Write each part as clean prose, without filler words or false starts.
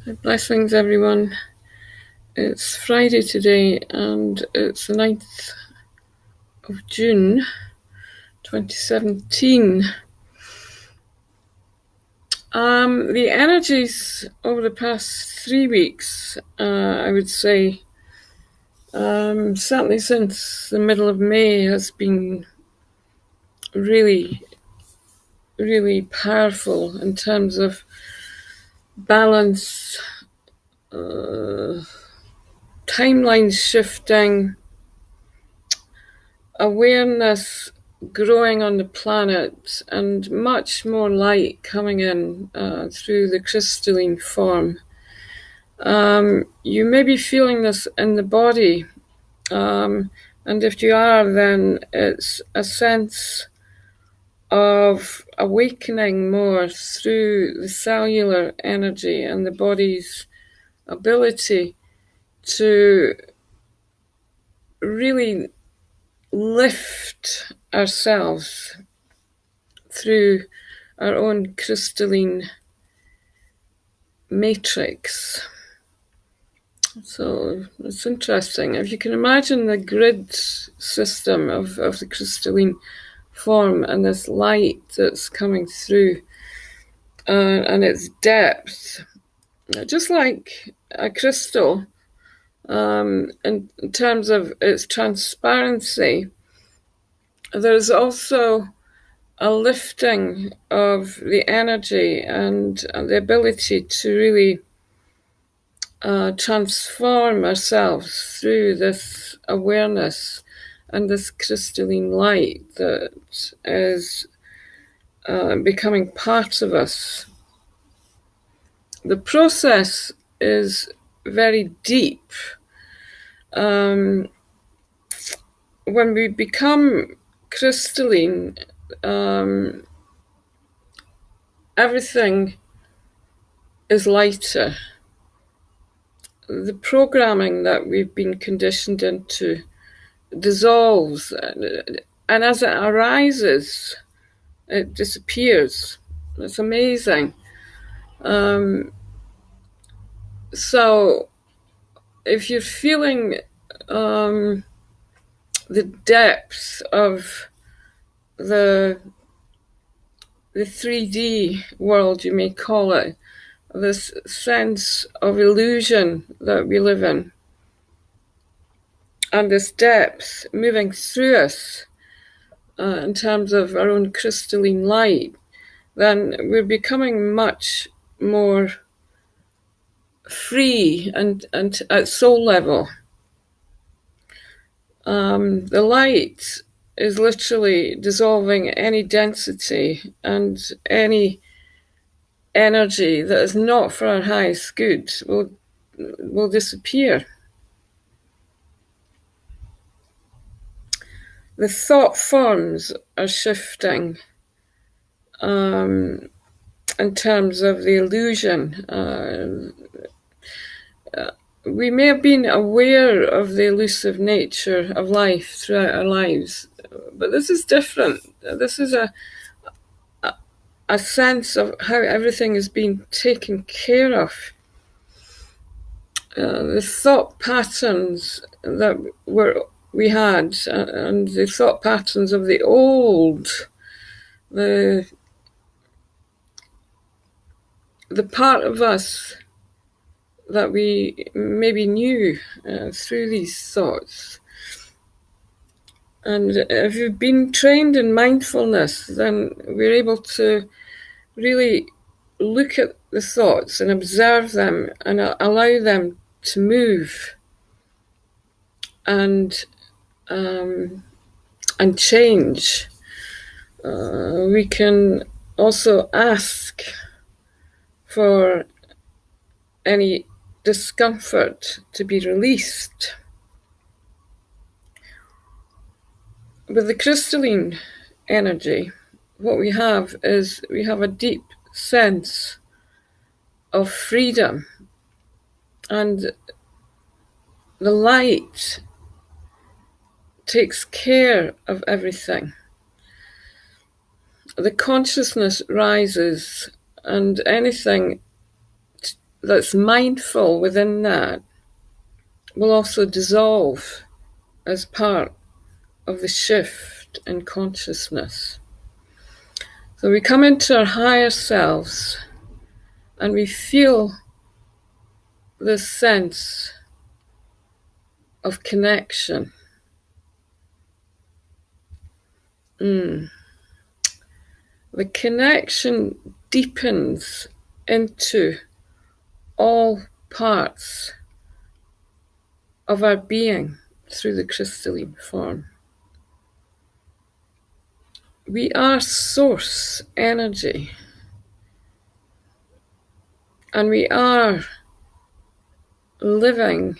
Blessings, everyone. It's Friday today, and it's the 9th of June, 2017. The energies over the past 3 weeks, I would say, certainly since the middle of May, has been really, really powerful in terms of balance, timeline shifting, awareness growing on the planet, and much more light coming in through the crystalline form. You may be feeling this in the body, and if you are, then it's a sense of awakening more through the cellular energy and the body's ability to really lift ourselves through our own crystalline matrix. So it's interesting. If you can imagine the grid system of the crystalline form and this light that's coming through and its depth, just like a crystal, in terms of its transparency, there's also a lifting of the energy and the ability to really transform ourselves through this awareness and this crystalline light that is becoming part of us. The process is very deep. When we become crystalline, everything is lighter. The programming that we've been conditioned into dissolves, and as it arises, it disappears. It's amazing. So if you're feeling the depth of the 3D world, you may call it, this sense of illusion that we live in, and this depth moving through us in terms of our own crystalline light, then we're becoming much more free and at soul level. The light is literally dissolving any density and any energy that is not for our highest good will disappear. The thought forms are shifting in terms of the illusion. We may have been aware of the elusive nature of life throughout our lives, but this is different. This is a sense of how everything is being taken care of. The thought patterns that we had, and the thought patterns of the old, the part of us that we maybe knew through these thoughts. And if you've been trained in mindfulness, then we're able to really look at the thoughts and observe them and allow them to move and change. We can also ask for any discomfort to be released. With the crystalline energy, what we have is we have a deep sense of freedom, and the light takes care of everything. The consciousness rises, and anything that's mindful within that will also dissolve as part of the shift in consciousness. So we come into our higher selves and we feel this sense of connection. The connection deepens into all parts of our being through the crystalline form. We are source energy, and we are living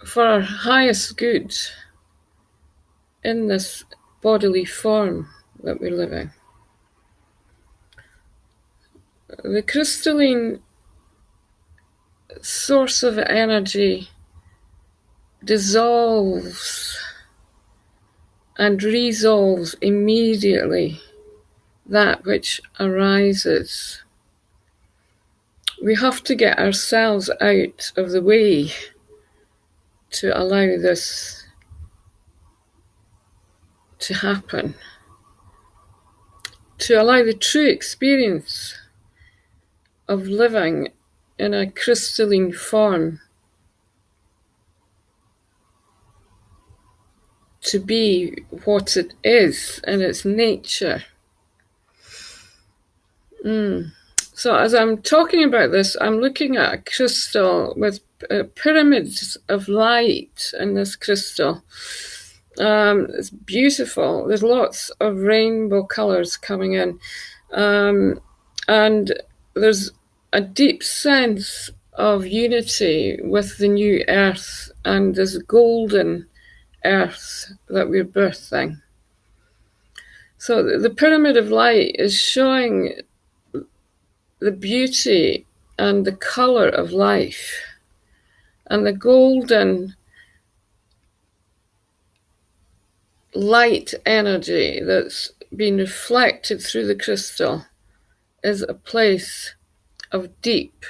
for our highest good in this bodily form that we're living. The crystalline source of energy dissolves and resolves immediately that which arises. We have to get ourselves out of the way to allow this to happen, to allow the true experience of living in a crystalline form to be what it is in its nature. So as I'm talking about this, I'm looking at a crystal with pyramids of light in this crystal. It's beautiful. There's lots of rainbow colours coming in. And there's a deep sense of unity with the new earth and this golden earth that we're birthing. So the pyramid of light is showing the beauty and the colour of life, and the golden light energy that's been reflected through the crystal is a place of deep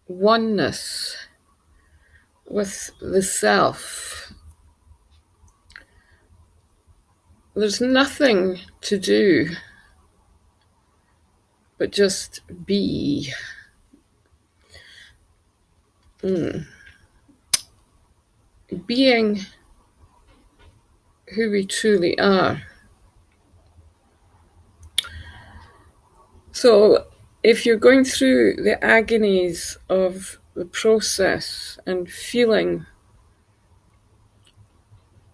oneness with the self. There's nothing to do but just be. Being who we truly are. So if you're going through the agonies of the process and feeling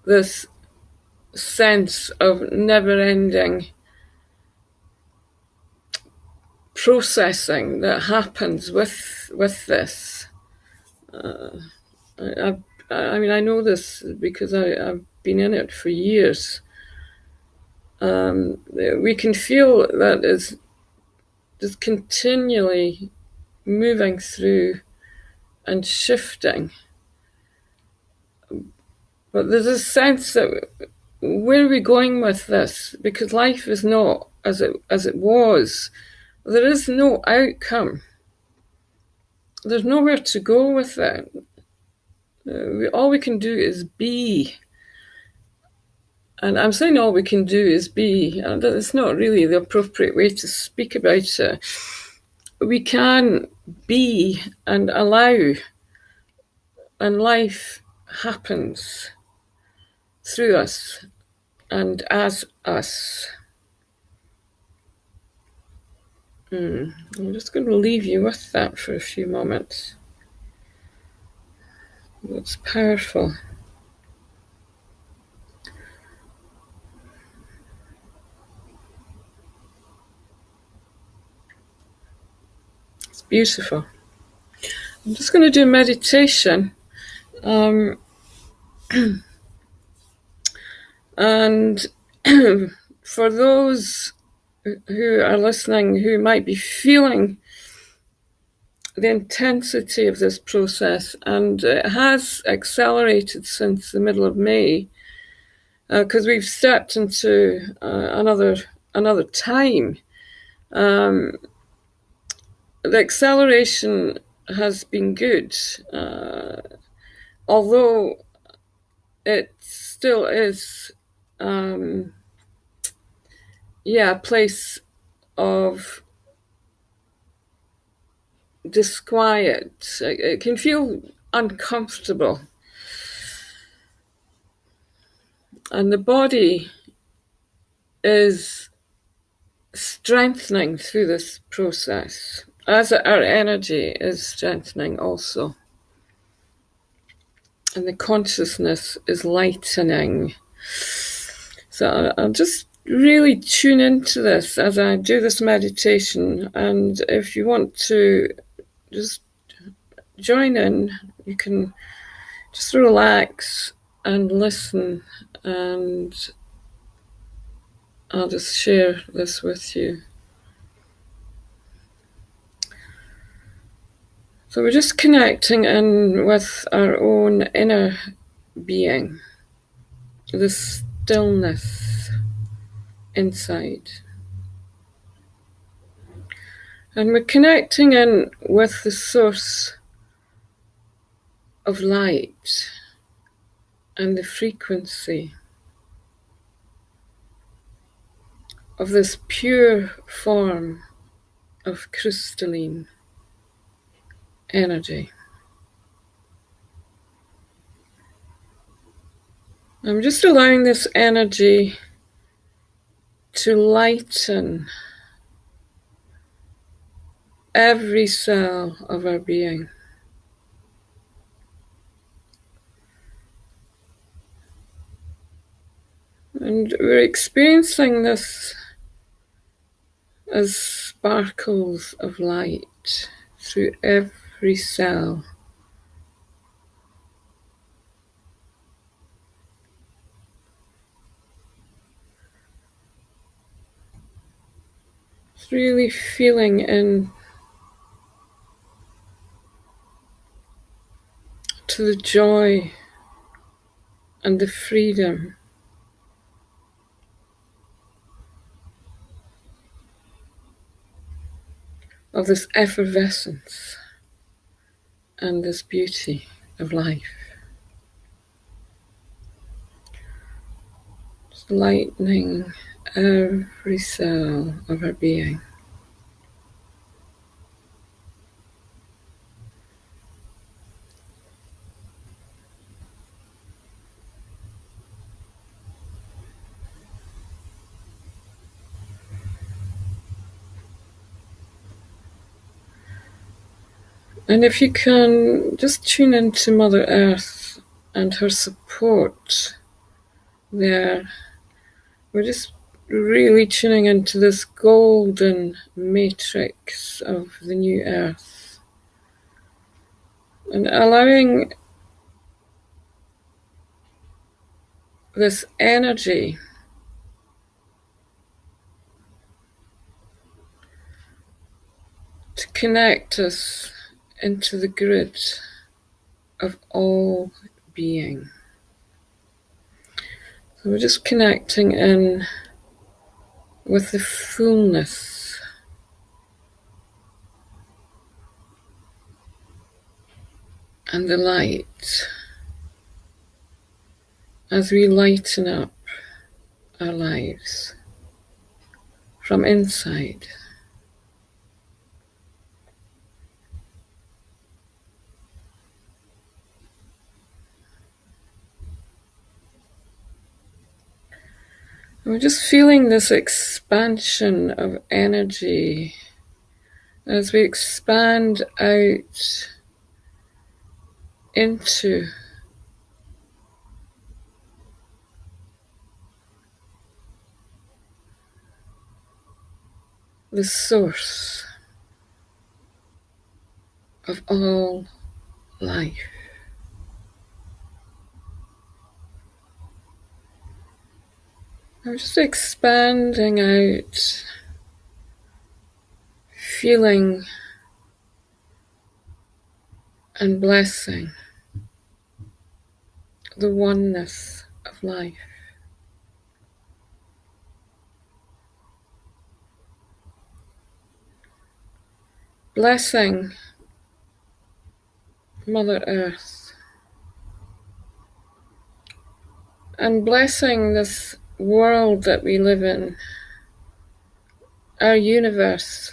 this sense of never-ending processing that happens with this, I know this because I've been in it for years. We can feel that it's just continually moving through and shifting. But there's a sense that where are we going with this? Because life is not as it was. There is no outcome. There's nowhere to go with it. All we can do is be. And I'm saying all we can do is be, and it's not really the appropriate way to speak about it. We can be and allow, and life happens through us and as us. I'm just going to leave you with that for a few moments. It's powerful. It's beautiful. I'm just going to do meditation. And for those who are listening who might be feeling the intensity of this process, and it has accelerated since the middle of May, because we've stepped into another time. the acceleration has been good, although it still is, a place of disquiet. It can feel uncomfortable, and the body is strengthening through this process, as our energy is strengthening also, and the consciousness is lightening. So I'll just really tune into this as I do this meditation, and if you want to just join in, you can just relax and listen, and I'll just share this with you. So we're just connecting in with our own inner being, the stillness inside. And we're connecting in with the source of light and the frequency of this pure form of crystalline energy. I'm just allowing this energy to lighten every cell of our being. And we're experiencing this as sparkles of light through every cell. It's really feeling in to the joy and the freedom of this effervescence and this beauty of life. Just lightening every cell of our being. And if you can, just tune into Mother Earth and her support there. We're just really tuning into this golden matrix of the new Earth and allowing this energy to connect us into the grid of all being. So we're just connecting in with the fullness and the light as we lighten up our lives from inside. We're just feeling this expansion of energy as we expand out into the source of all life. I'm just expanding out, feeling and blessing the oneness of life. blessing Mother Earth and blessing this world that we live in, our universe,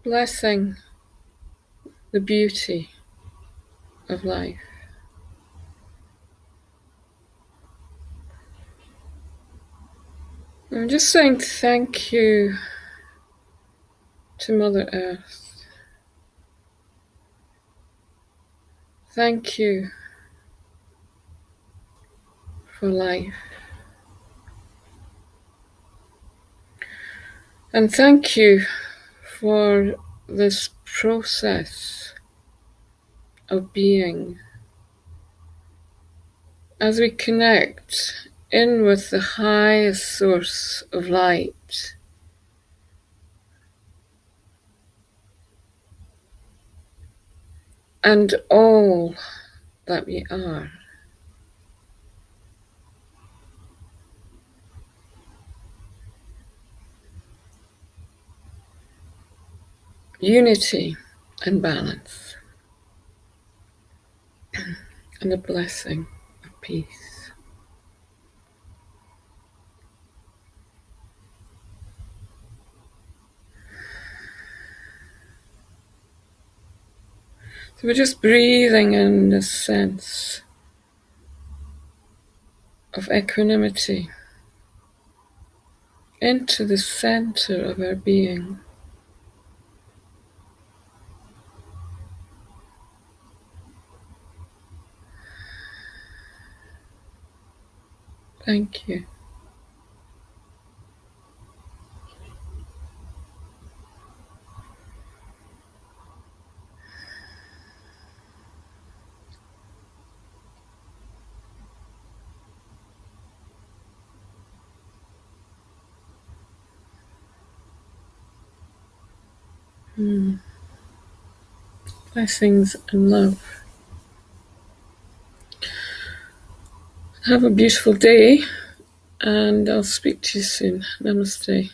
blessing the beauty of life. I'm just saying thank you to Mother Earth. Thank you for life. And thank you for this process of being as we connect in with the highest source of light. And all that we are. Unity and balance. And a blessing of peace. So we're just breathing in this sense of equanimity into the center of our being. Thank you. Blessings and love. Have a beautiful day, and I'll speak to you soon. Namaste.